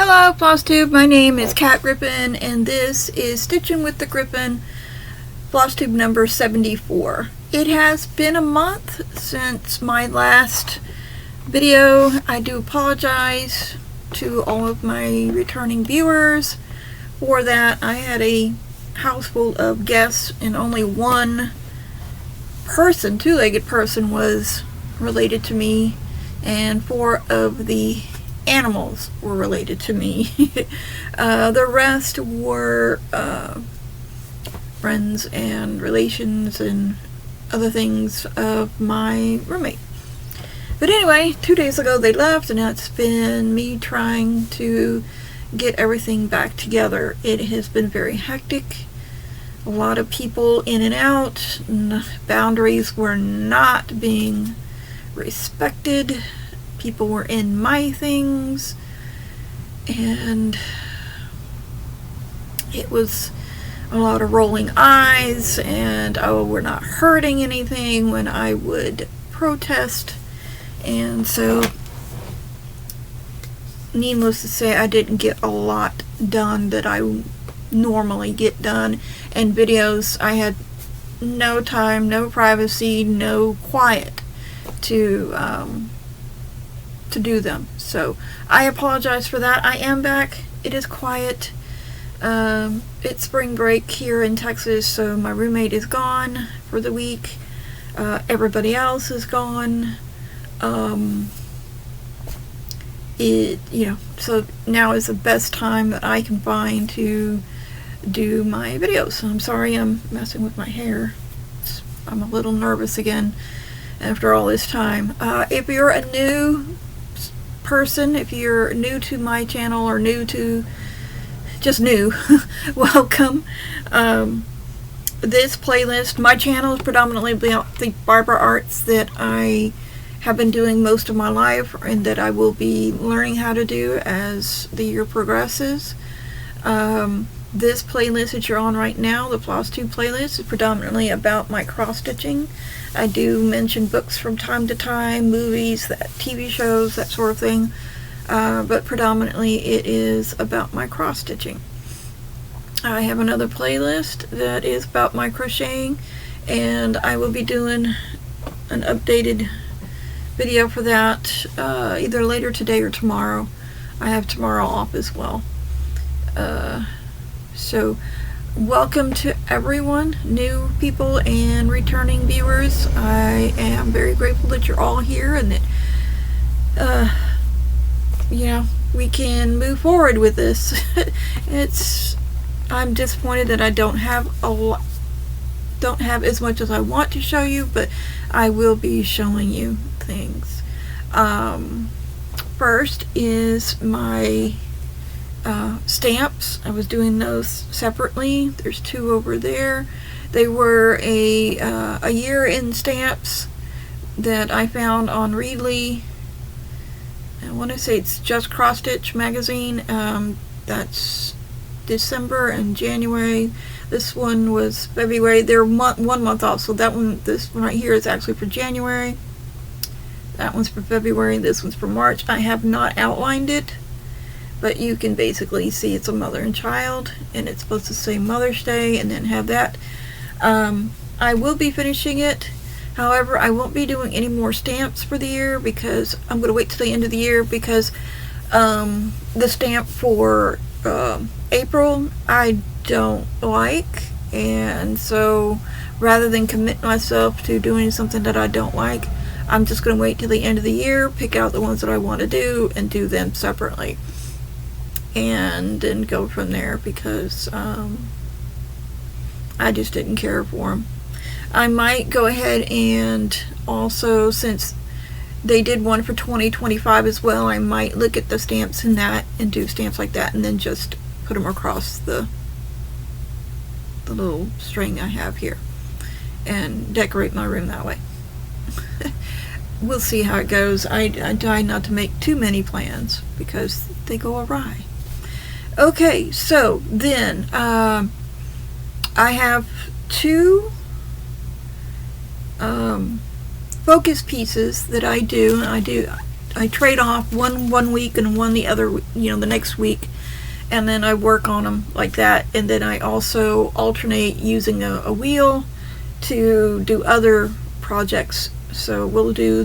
Hello Flosstube, my name is Griffin and this is Stitching with the Griffin, Flosstube number 74. It has been a month since my last video. I do apologize to all of my returning viewers for that. I had a house full of guests and only one person, two-legged person, was related to me, and 4 of the animals were related to me. The rest were friends and relations and other things of my roommate. But anyway, 2 days ago they left, and it's been me trying to get everything back together. It has been very hectic. A lot of people in and out, and boundaries were not being respected. People were in my things, and it was a lot of rolling eyes and, oh, we're not hurting anything, when I would protest. And so, needless to say, I didn't get a lot done that I normally get done. And videos, I had no time, no privacy, no quiet to do them. So I apologize for that. I am back. It is quiet. It's spring break here in Texas, so my roommate is gone for the week. Everybody else is gone. So now is the best time that I can find to do my videos. I'm sorry I'm messing with my hair. I'm a little nervous again after all this time. If you're a new person, if you're new to my channel or just new, welcome. This playlist, my channel is predominantly about the barber arts that I have been doing most of my life, and that I will be learning how to do as the year progresses. This playlist that you're on right now, the Flosstube playlist, is predominantly about my cross stitching. I do mention books from time to time, movies, TV shows, that sort of thing, but predominantly it is about my cross stitching. I have another playlist that is about my crocheting, and I will be doing an updated video for that either later today or tomorrow. I have tomorrow off as well. So welcome to everyone, new people and returning viewers. I am very grateful that you're all here, and that we can move forward with this. I'm disappointed that I don't have as much as I want to show you, but I will be showing you things. First is my stamps. I was doing those separately. There's 2 over there. They were a year in stamps that I found on Readly. I want to say it's Just Cross Stitch magazine. That's December and January. This one was February. They're 1 month off, so this one right here is actually for January. That one's for February. This one's for March. I have not outlined it, but you can basically see it's a mother and child, and it's supposed to say Mother's Day and then have that. I will be finishing it. However, I won't be doing any more stamps for the year, because I'm going to wait till the end of the year, because the stamp for April I don't like, and so rather than commit myself to doing something that I don't like, I'm just going to wait till the end of the year, pick out the ones that I want to do, and do them separately, and then go from there, because I just didn't care for them. I might go ahead and also, since they did one for 2025 as well, I might look at the stamps in that and do stamps like that, and then just put them across the little string I have here and decorate my room that way. We'll see how it goes. I try not to make too many plans because they go awry. Okay, so then I have 2 focus pieces that I do, and trade off one week and one the other, the next week, and then I work on them like that. And then I also alternate using a wheel to do other projects. So we'll do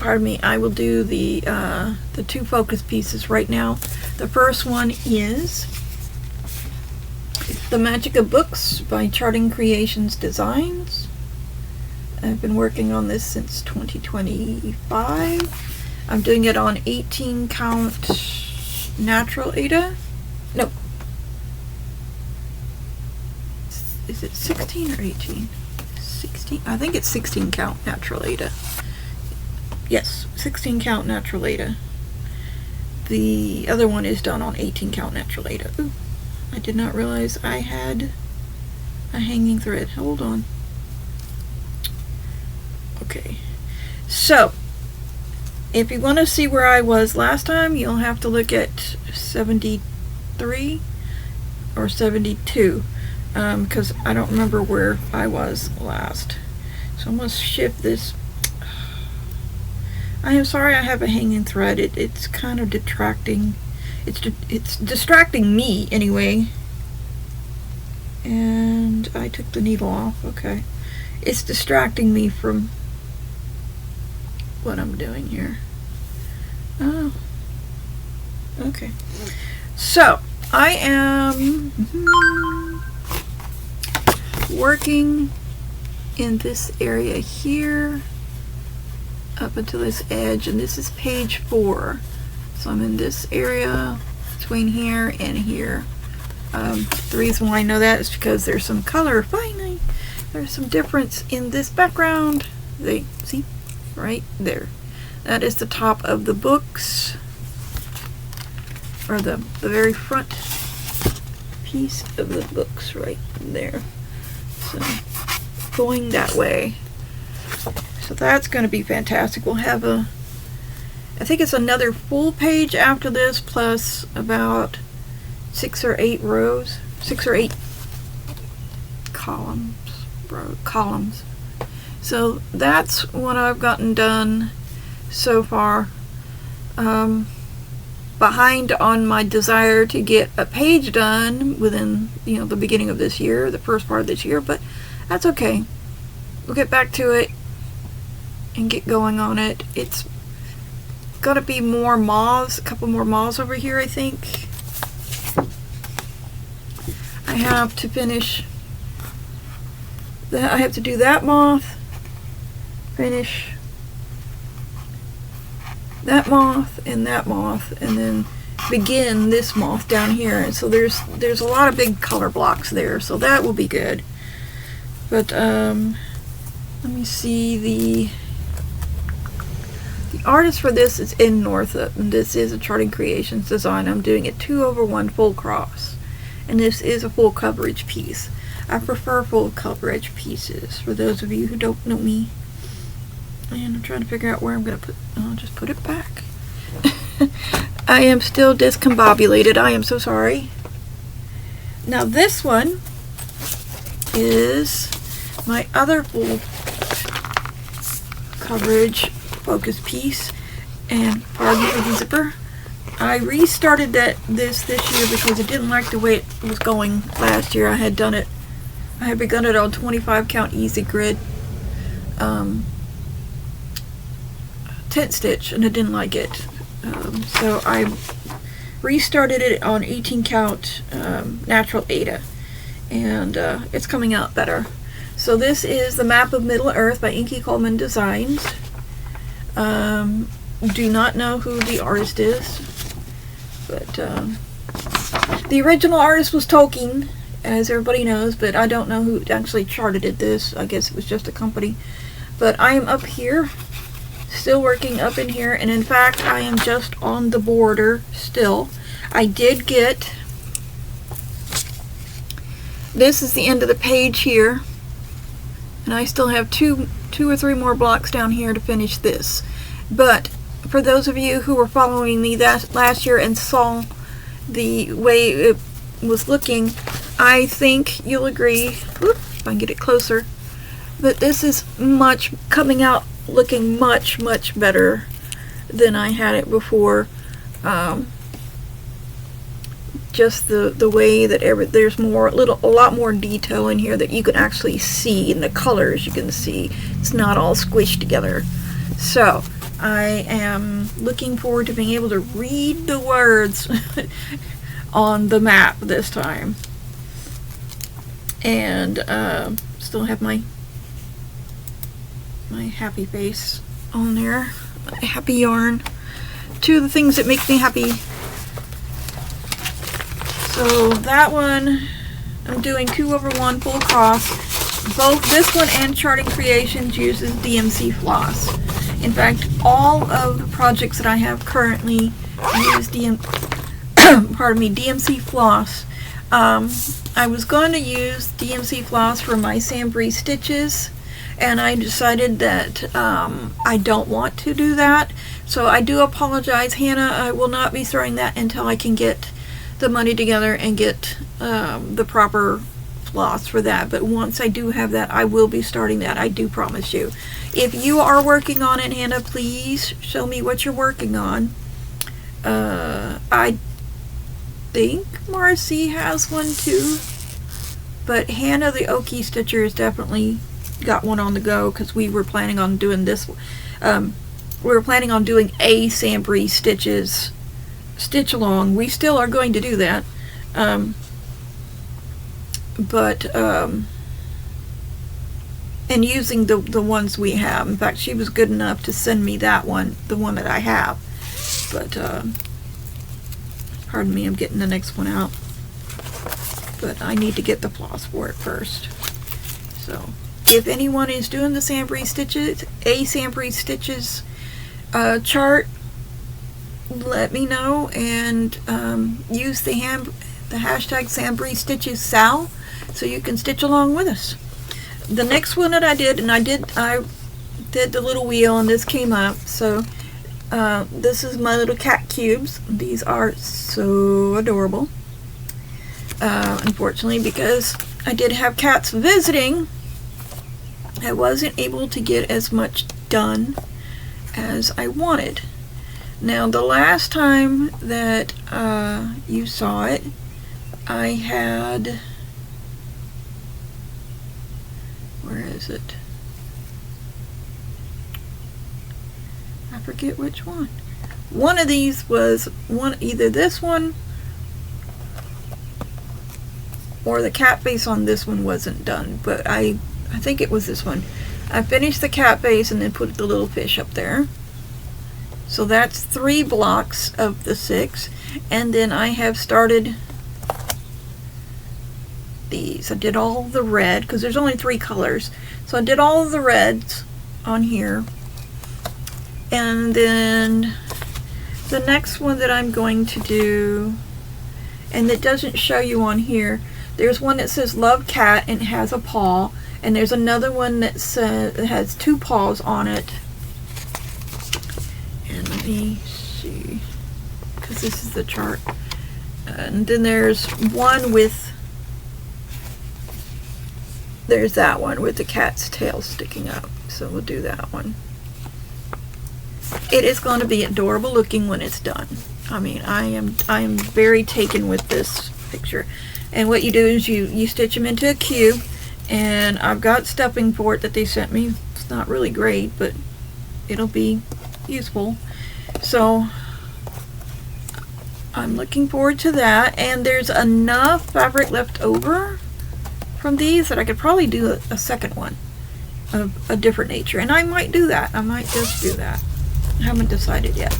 I will do the 2 focus pieces right now. The first one is The Magic of Books by Charting Creations Designs. I've been working on this since 2025. I'm doing it on 18 count Natural Aida. No. Is it 16 or 18? 16. I think it's 16 count Natural Aida. Yes, 16 count Natural Aida. The other one is done on 18 count Natural Aida. Ooh, I did not realize I had a hanging thread. Hold on. Okay, so if you want to see where I was last time, you'll have to look at 73 or 72, because I don't remember where I was last. So I'm going to shift this. I am sorry I have a hanging thread. It's kind of detracting. It's distracting me anyway. And I took the needle off. Okay. It's distracting me from what I'm doing here. Oh. Okay. So, I am working in this area here up until this edge, and this is page 4. So I'm in this area between here and here. The reason why I know that is because there's some color. Finally, there's some difference in this background. See right there. That is the top of the books, or the very front piece of the books right there. So going that way. So that's going to be fantastic. We'll have I think it's another full page after this, plus about 6 or 8 rows, 6 or 8 columns. So that's what I've gotten done so far. Behind on my desire to get a page done within, the beginning of this year, the first part of this year, but that's okay. We'll get back to it and get going on it. It's gotta be more moths, a couple more moths over here, I think. I have to finish that. I have to do that moth, finish that moth, and then begin this moth down here. And so there's a lot of big color blocks there, so that will be good. But let me see, the artist for this is in Northup, and this is a Charting Creations design. I'm doing it 2/1 full cross, and this is a full coverage piece. I prefer full coverage pieces, for those of you who don't know me. And I'm trying to figure out where I'm going to put, I'll just put it back. I am still discombobulated. I am so sorry. Now this one is my other full coverage focus piece, and pardon for the zipper. I restarted this year because I didn't like the way it was going last year. I had begun it on 25 count easy grid tent stitch, and I didn't like it. So I restarted it on 18 count Natural Aida, and it's coming out better. So this is the Map of Middle Earth by Ankicoleman Designs. Do not know who the artist is, but the original artist was Tolkien, as everybody knows, but I don't know who actually charted this. I guess it was just a company. But I am up here, still working up in here, and in fact I am just on the border still. I did get, this is the end of the page here, and I still have two or three more blocks down here to finish this. But for those of you who were following me that last year and saw the way it was looking, I think you'll agree, if I can get it closer, that this is coming out looking much better than I had it before. Just the way that there's a lot more detail in here that you can actually see, in the colors you can see. It's not all squished together. So I am looking forward to being able to read the words on the map this time. And still have my happy face on there, my happy yarn. Two of the things that make me happy. So that one, I'm doing 2/1 full cross. Both this one and Charting Creations uses DMC floss. In fact, all of the projects that I have currently use DMC floss. I was going to use DMC floss for my Xiuspring stitches, and I decided that I don't want to do that. So I do apologize, Hannah. I will not be throwing that until I can get the money together and get the proper floss for that. But once I do have that, I will be starting that. I do promise you. If you are working on it, Hannah, please show me what you're working on. I think Marcy has one too, but Hannah the Okie Stitcher has definitely got one on the go, because we were planning on doing this. We were planning on doing a Xiuspring stitches stitch along. We still are going to do that, and using the ones we have. In fact, she was good enough to send me that one, the one that I have. But pardon me, I'm getting the next one out, but I need to get the floss for it first. So if anyone is doing the Xiuspring stitches chart, let me know, and use the hashtag Xiuspring Stitches Sal, so you can stitch along with us. The next one that I did, and I did the little wheel, and this came up. So this is my little cat cubes. These are so adorable. Unfortunately, because I did have cats visiting, I wasn't able to get as much done as I wanted. Now, the last time that you saw it, I had, where is it? I forget which one. One of these was either this one or the cat face on this one wasn't done, but I think it was this one. I finished the cat face and then put the little fish up there. So that's 3 blocks of the 6, and then I have started these. I did all the red, because there's only 3 colors, so I did all of the reds on here. And then the next one that I'm going to do, and it doesn't show you on here, there's one that says Love Cat and it has a paw, and there's another one that says it has 2 paws on it. And let me see, because this is the chart. And then there's one with, there's that one with the cat's tail sticking up. So we'll do that one. It is going to be adorable looking when it's done. I mean, I am very taken with this picture. And what you do is you stitch them into a cube, and I've got stuffing for it that they sent me. It's not really great, but it'll be useful. So I'm looking forward to that, and there's enough fabric left over from these that I could probably do a second one of a different nature, and I might do that. I might just do that. I haven't decided yet.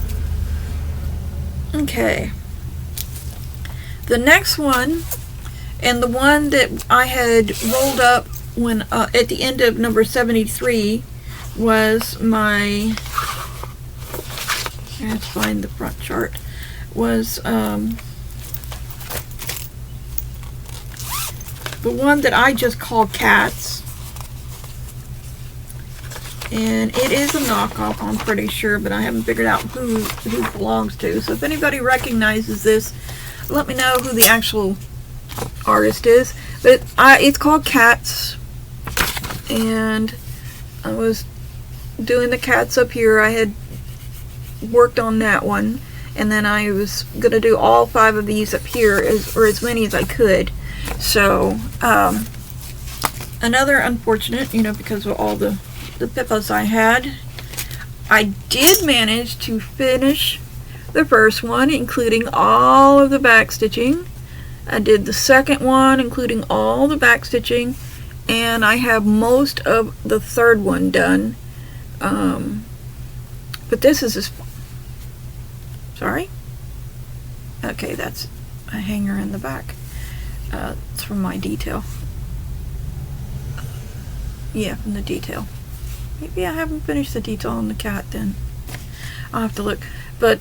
Okay, the next one, and the one that I had rolled up when at the end of number 73 was my, let's find the front chart, was the one that I just called Cats. And it is a knockoff, I'm pretty sure, but I haven't figured out who it belongs to. So if anybody recognizes this, let me know who the actual artist is. But it's called Cats, and I was doing the cats up here. I had worked on that one, and then I was gonna do all 5 of these up here, or as many as I could. So another unfortunate, because of all the pippos I had, I did manage to finish the first one, including all of the back stitching. I did the second one, including all the back stitching, and I have most of the third one done. But this is just, sorry? Okay, that's a hanger in the back. It's from my detail. Yeah, from the detail. Maybe I haven't finished the detail on the cat then. I'll have to look. But,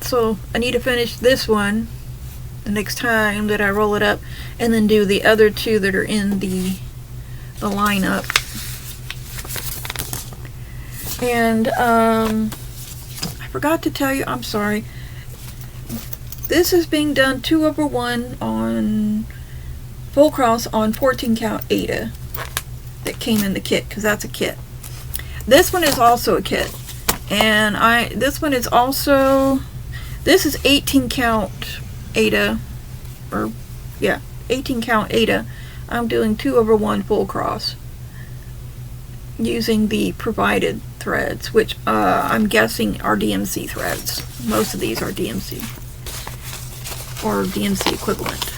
so I need to finish this one the next time that I roll it up, and then do the other 2 that are in the lineup. And, I forgot to tell you, I'm sorry. This is being done 2/1 on full cross on 14 count Aida that came in the kit, because that's a kit. This one is also a kit, and this one is also, this is 18 count Aida, or yeah, 18 count Aida. I'm doing 2/1 full cross using the provided threads, which I'm guessing are DMC threads. Most of these are DMC or DMC equivalent.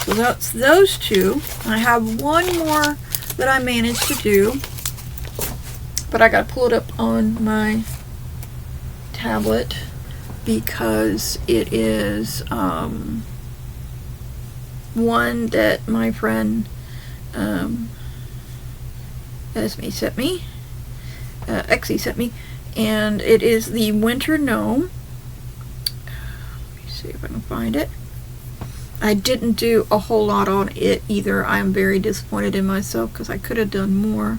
So that's those 2. I have one more that I managed to do, but I gotta pull it up on my tablet because it is one that my friend Esme sent me, Exie sent me, and it is the Winter Gnome. Let me see if I can find it. I didn't do a whole lot on it either. I'm very disappointed in myself because I could have done more.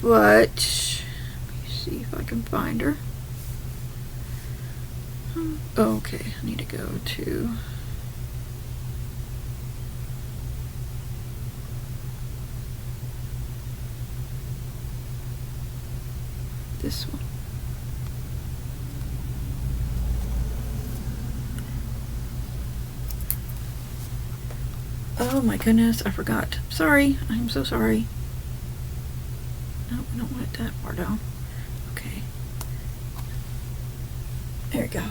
But let me see if I can find her. Okay, I need to go to this one. Oh my goodness, I forgot. Sorry, I'm so sorry. No, I don't want that far down. Okay. There we go.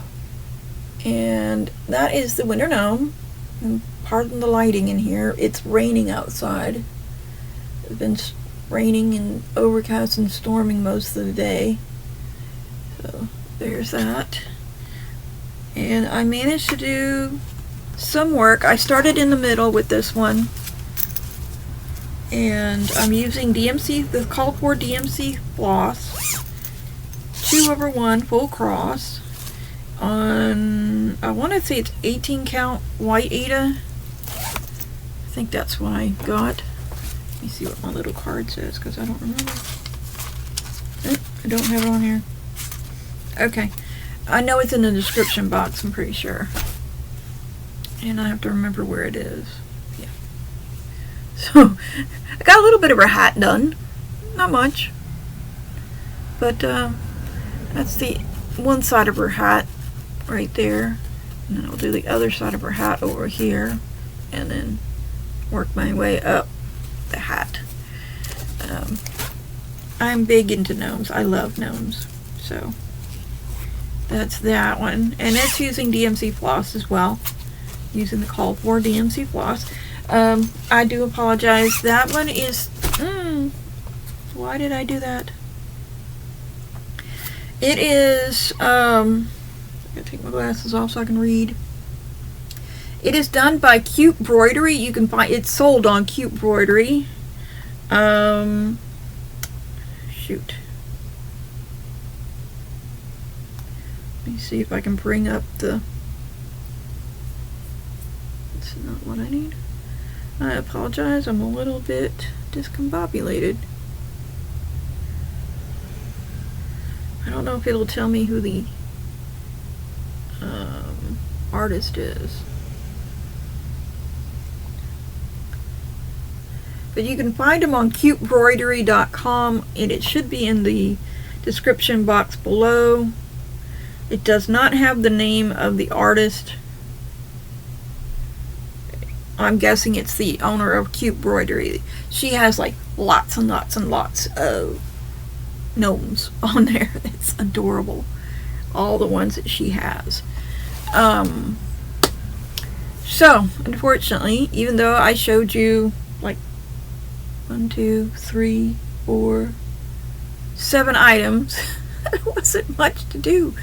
And that is the Winter Gnome. And pardon the lighting in here. It's raining outside. It's been raining and overcast and storming most of the day. So there's that. And I managed to do some work. I started in the middle with this one, and I'm using DMC, the called for DMC floss, 2/1 full cross on, I want to say it's 18 count white Aida. I think that's what I got. Let me see what my little card says because I don't remember. I don't have it on here. Okay, I know it's in the description box, I'm pretty sure. And I have to remember where it is. Yeah. So, I got a little bit of her hat done. Not much. But, that's the one side of her hat right there. And then I'll do the other side of her hat over here. And then work my way up the hat. I'm big into gnomes. I love gnomes. So, that's that one. And it's using DMC floss as well. Using the called for DMC floss. I do apologize. That one is, why did I do that? It is, I'm gonna take my glasses off so I can read. It is done by Cute Broidery. You can find, it's sold on Cute Broidery. Shoot. Let me see if I can bring up the, that's not what I need. I apologize, I'm a little bit discombobulated. I don't know if it'll tell me who the artist is. But you can find them on cutebroidery.com, and it should be in the description box below. It does not have the name of the artist. I'm guessing it's the owner of Cute Broidery. She has like lots and lots and lots of gnomes on there. It's adorable. All the ones that she has. So, unfortunately, even though I showed you like 1, 2, 3, 4, 7 items, there wasn't much to do.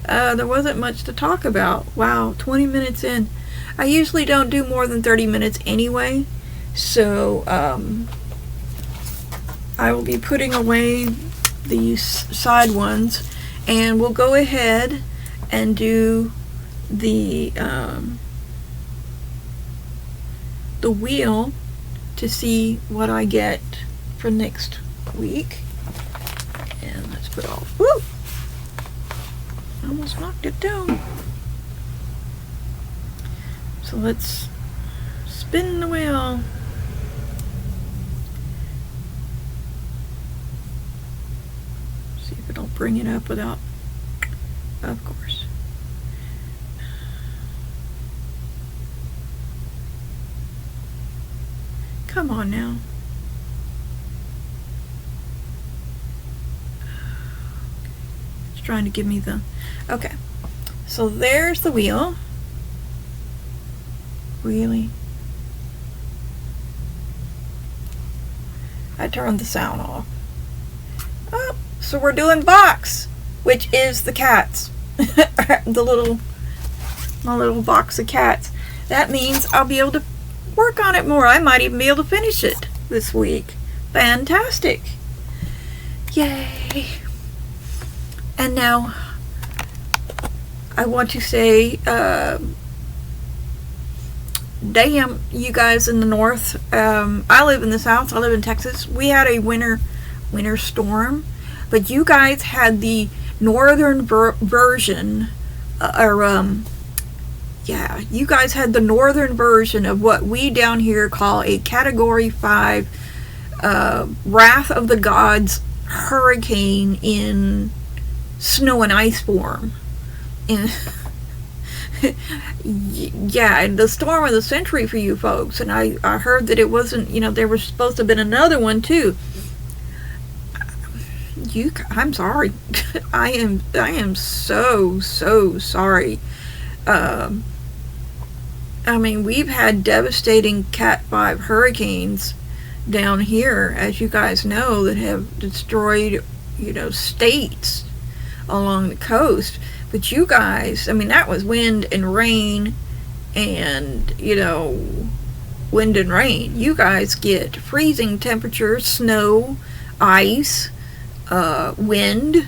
There wasn't much to talk about. Wow, 20 minutes in. I usually don't do more than 30 minutes anyway, so I will be putting away these side ones, and we'll go ahead and do the wheel to see what I get for next week. And let's put all, woo! Almost knocked it down. So let's spin the wheel. See if it'll bring it up without, of course. Come on now. It's trying to give me the, okay. So there's the wheel. Really? I turned the sound off. Oh, so we're doing box, which is the cats. My little box of cats. That means I'll be able to work on it more. I might even be able to finish it this week. Fantastic. Yay. And now I want to say, damn, you guys in the north. I live in the south. I live in Texas. We had a winter storm, but you guys had the northern version, yeah, you guys had the northern version of what we down here call a Category 5 Wrath of the Gods hurricane in snow and ice form. And yeah, the storm of the century for you folks. And I heard that it wasn't, you know, there was supposed to have been another one too. I'm sorry. I am so sorry. I mean, we've had devastating Cat 5 hurricanes down here, as you guys know, that have destroyed, you know, states along the coast. But you guys, I mean, that was wind and rain and, you know, wind and rain. You guys get freezing temperatures, snow, ice, wind,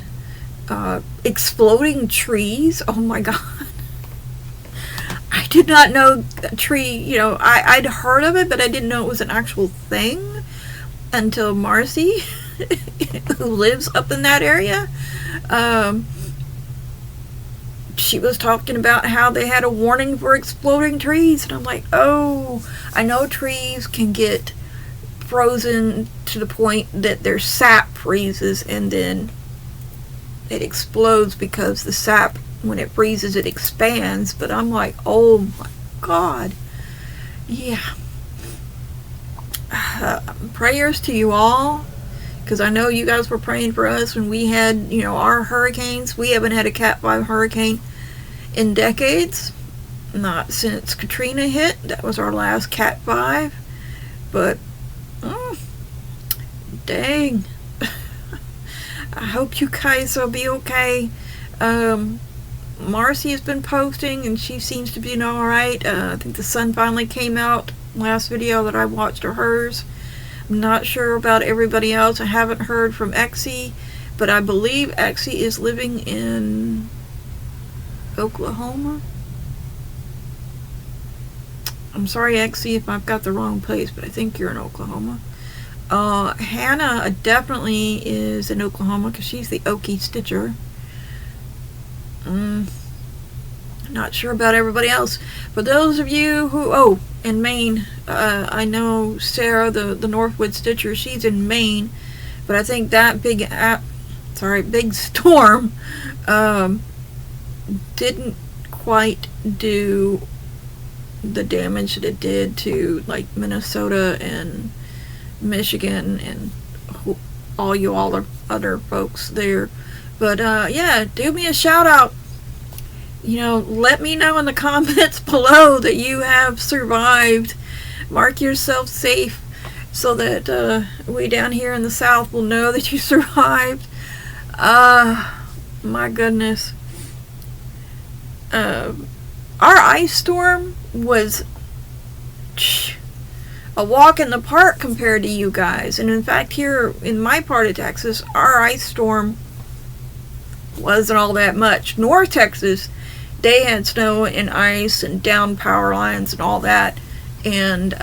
exploding trees. Oh my God. I did not know a tree, you know, I'd heard of it, but I didn't know it was an actual thing until Marcy, who lives up in that area, she was talking about how they had a warning for exploding trees. And I'm like, oh, I know trees can get frozen to the point that their sap freezes and then it explodes because the sap, when it freezes, it expands. But I'm like, oh my God. Yeah. Prayers to you all, because I know you guys were praying for us when we had, you know, our hurricanes. We haven't had a Cat 5 hurricane in decades. Not since Katrina hit. That was our last Cat 5. But, dang. I hope you guys will be okay. Marcy has been posting and she seems to be doing alright. I think the sun finally came out last video that I watched of hers. I'm not sure about everybody else. I haven't heard from Exie, but I believe Exie is living in Oklahoma. I'm sorry, Exie, if I've got the wrong place, but I think you're in Oklahoma. Hannah definitely is in Oklahoma because she's the Okie Stitcher. Not sure about everybody else. For those of you who, in Maine. I know Sarah, the Northwood Stitcher, she's in Maine, but I think that big storm didn't quite do the damage that it did to like Minnesota and Michigan and all you other folks there. But yeah, do me a shout out. Let me know in the comments below that you have survived. Mark yourself safe so that we down here in the South will know that you survived. My goodness. Our ice storm was a walk in the park compared to you guys. And in fact, here in my part of Texas, our ice storm wasn't all that much. North Texas, they had snow and ice and down power lines and all that. And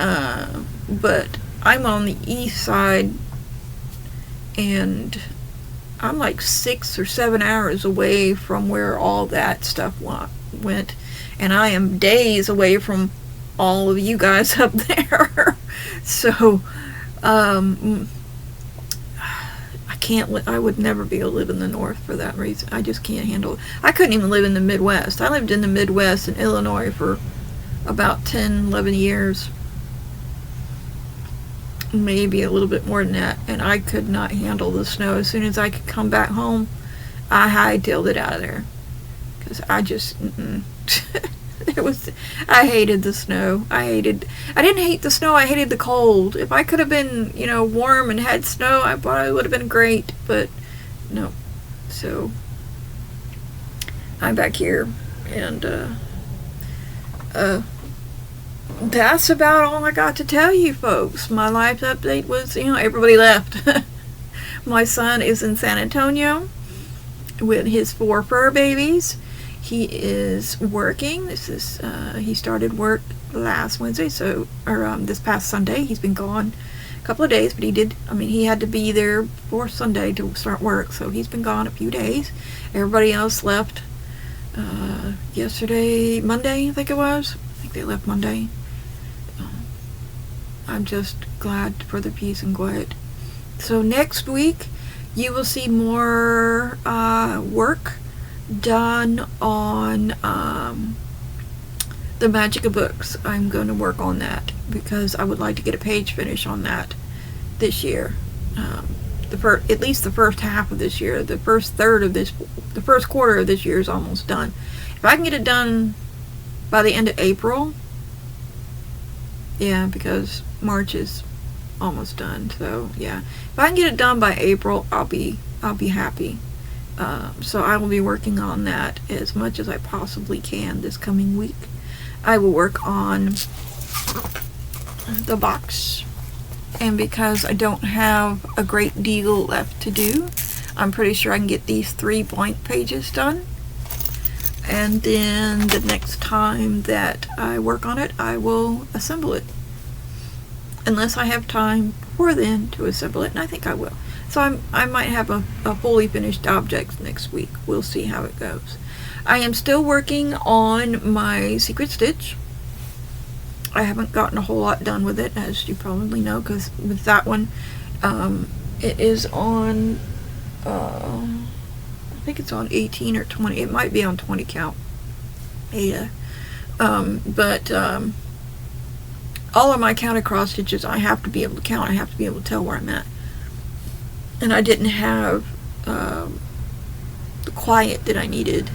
but I'm on the east side, and I'm like 6 or 7 hours away from where all that stuff went, and I am days away from all of you guys up there. So I would never be able to live in the North for that reason. I just can't handle it. I couldn't even live in the Midwest. I lived in the Midwest in Illinois for about 10, 11 years. Maybe a little bit more than that. And I could not handle the snow. As soon as I could come back home, I hightailed it out of there. Because I just... I hated the snow. I didn't hate the snow, I hated the cold. If I could have been, warm and had snow, I probably would have been great, but no. So I'm back here, and that's about all I got to tell you folks. My life update was, everybody left. My son is in San Antonio with his 4 fur babies. He is working. He started work last Wednesday, or this past Sunday. He's been gone a couple of days, but he had to be there for Sunday to start work, so he's been gone a few days. Everybody else left yesterday, Monday, I think it was. I think they left Monday. I'm just glad for the peace and quiet. So next week, you will see more work done on the Magic of Books. I'm going to work on that because I would like to get a page finish on that this year. At least the first half of this year. The first quarter of this year is almost done. If I can get it done by the end of April, yeah, because March is almost done. So yeah, if I can get it done by April, I'll be happy. So I will be working on that as much as I possibly can this coming week. I will work on the box, and because I don't have a great deal left to do, I'm pretty sure I can get these 3 blank pages done, and then the next time that I work on it, I will assemble it, unless I have time before then to assemble it, and I think I will. So I might have a fully finished object next week. We'll see how it goes. I am still working on my Secret Stitch. I haven't gotten a whole lot done with it, as you probably know, because with that one, it is on, I think it's on 18 or 20. It might be on 20 count. Aida. But all of my counted cross stitches, I have to be able to count. I have to be able to tell where I'm at. And I didn't have the quiet that I needed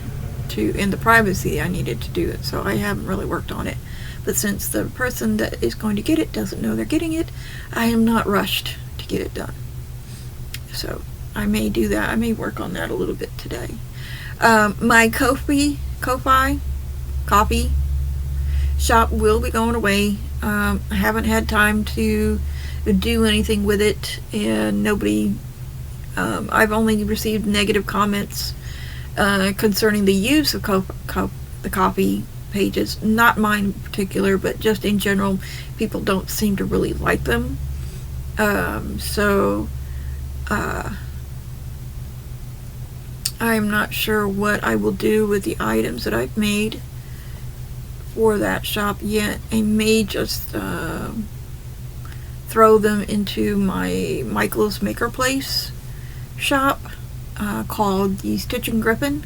to, and the privacy I needed to do it, so I haven't really worked on it. But since the person that is going to get it doesn't know they're getting it, I am not rushed to get it done. So I may do that. I may work on that a little bit today. My coffee shop will be going away. I haven't had time to do anything with it, and nobody, I've only received negative comments concerning the use of the coffee pages, not mine in particular, but just in general, people don't seem to really like them. So I'm not sure what I will do with the items that I've made for that shop yet. I may just throw them into my Michael's Maker Place shop called the Stitchin Griffin,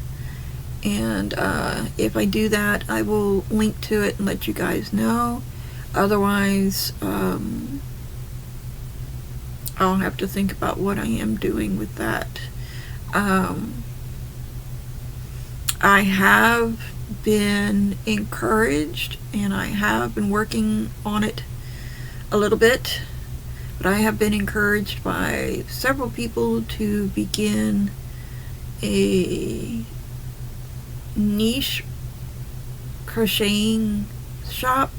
and if I do that, I will link to it and let you guys know. Otherwise, I'll have to think about what I am doing with that. I have been encouraged, and I have been working on it a little bit, but I have been encouraged by several people to begin a niche crocheting shop.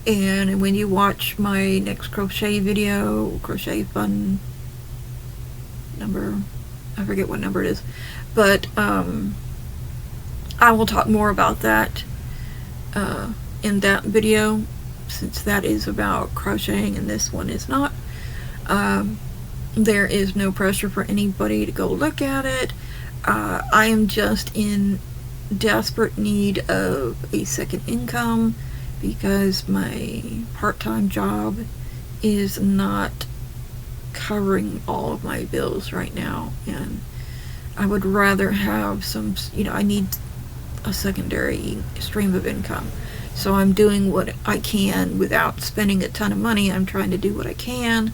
And when you watch my next crochet video, crochet fun number, I forget what number it is, but I will talk more about that in that video, since that is about crocheting and this one is not. There is no pressure for anybody to go look at it. I am just in desperate need of a second income, because my part-time job is not covering all of my bills right now, and I would rather have some, I need a secondary stream of income. So I'm doing what I can without spending a ton of money. I'm trying to do what I can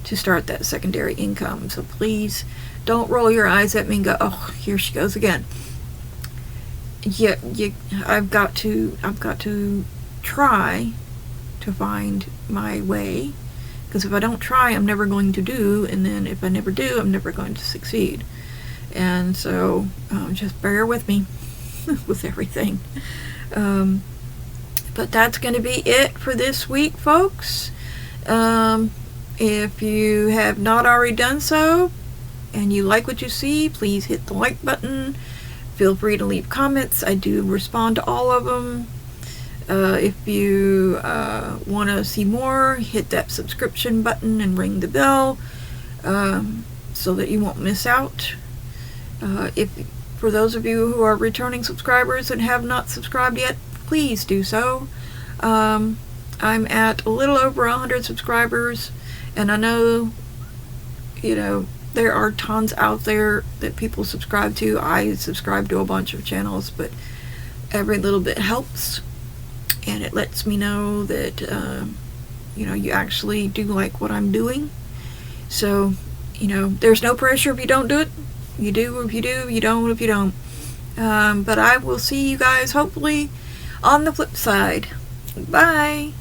to start that secondary income. So please don't roll your eyes at me and go, oh, here she goes again. Yeah, I've got to try to find my way, because if I don't try, I'm never going to do, and then if I never do, I'm never going to succeed. And so just bear with me with everything. But that's going to be it for this week, folks. If you have not already done so and you like what you see, please hit the like button. Feel free to leave comments. I do respond to all of them. If you want to see more, hit that subscription button and ring the bell so that you won't miss out. For those of you who are returning subscribers and have not subscribed yet, please do so. I'm at a little over 100 subscribers, and I know, there are tons out there that people subscribe to. I subscribe to a bunch of channels, but every little bit helps, and it lets me know that, you actually do like what I'm doing. So, there's no pressure if you don't do it. You do if you do, you don't if you don't. But I will see you guys hopefully on the flip side. Bye!